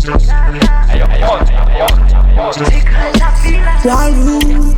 One room,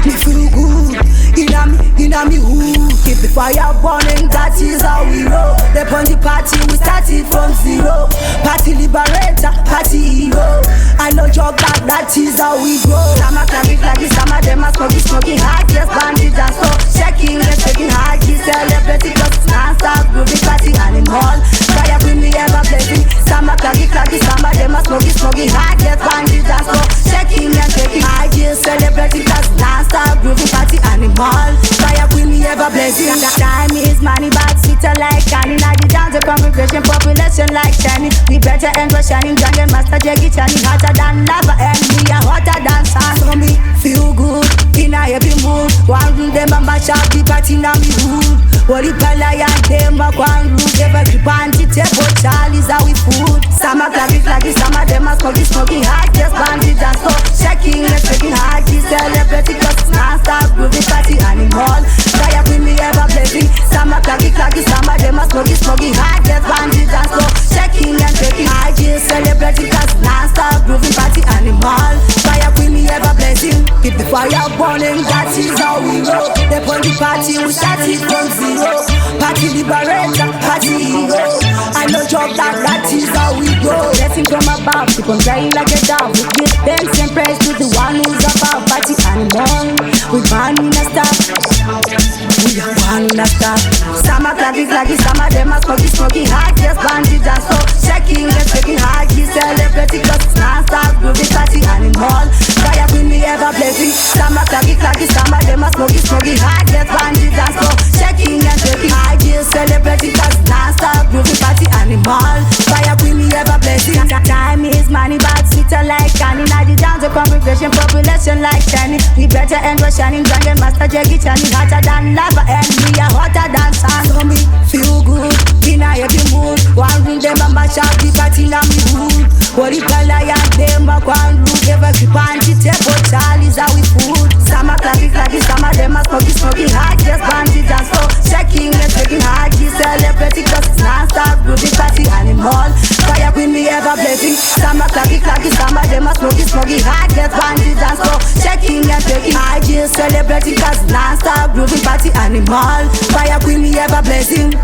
me feel good. Inna me hood. Keep the fire burning, that is how we roll. They on the party, we started from zero. Party liberator, party hero. I know job that is how we grow. Some are clapping like this, some of them are smoking hard. Yes, bandits and so checking and taking hard. He celebrating cause it's non-stop groovy party animal. Fire bring me ever blazing. Some are clapping like this, some of them are smoking hard. Yes, bandits and so checking and taking hard. He celebrating cause it's non-stop groovy party animal. Fire bring me ever blazing. Time is money, but sweeter like candy. Now the dance, the congregation, population like shining. We better end we're shining. Jungle master, Jackie Channing, hotter than lava, and we are hotter than sun. So me feel good in a happy mood. One room, them a mash up the party now me hood. What the palaya, them a one room. Ever grip on the table, Charlie's how we food. Some are clapping like this, some of them are smoking hard. Just bandits and so checking and taking hard. He celebrating cause it's non-stop groovy party animal. Fire bring me ever blazing. Some are clapping like this, some of them are smoking hard. Just bandits and so checking and taking hard. He celebrating cause it's non-stop groovy party animal. Fire bring me ever blazing. Keep the fire burning, that is how we roll. They on the party, we started from zero. Party liberator, party hero. I know job that is how we grow. Blessing from above, keep on flying like a dove. We give thanks and praise to the one who's above. Party animal, we born in a star. We are born in a star. Some are clapping like this, some of them are smoking hard. Yes, bandits and so checking and taking hard. He celebrating cause it's non-stop groovy party animal. Fire bring me ever blazing. Some are clapping like this, some of them are smoking hard. Yes, bandits and so checking and taking hard. He celebrating cause it's non-stop groovy party animal. Fire bring me ever blazing. Time is money, but sweeter like candy. Now the dance, the congregation, population like shining. We better end we're shining. Jungle master, Jackie Channing, hotter than lava, and we are hotter than sun. So me feel good in a happy mood. One room, them a mash up the party now me hood. What the palaya, them a one room. Ever grip on the table, Charlie's how we food. Some are clapping like this, some of them are smoking hard. Just bandits and so checking and taking hard. He celebrating cause it's non-stop groovy party animal. Fire bring me ever blazing. Some are clapping like this, some of them are smoking hard. Just bandits and so checking and taking hard. He celebrating cause it's non-stop groovy party animal. Fire bring me ever blazing.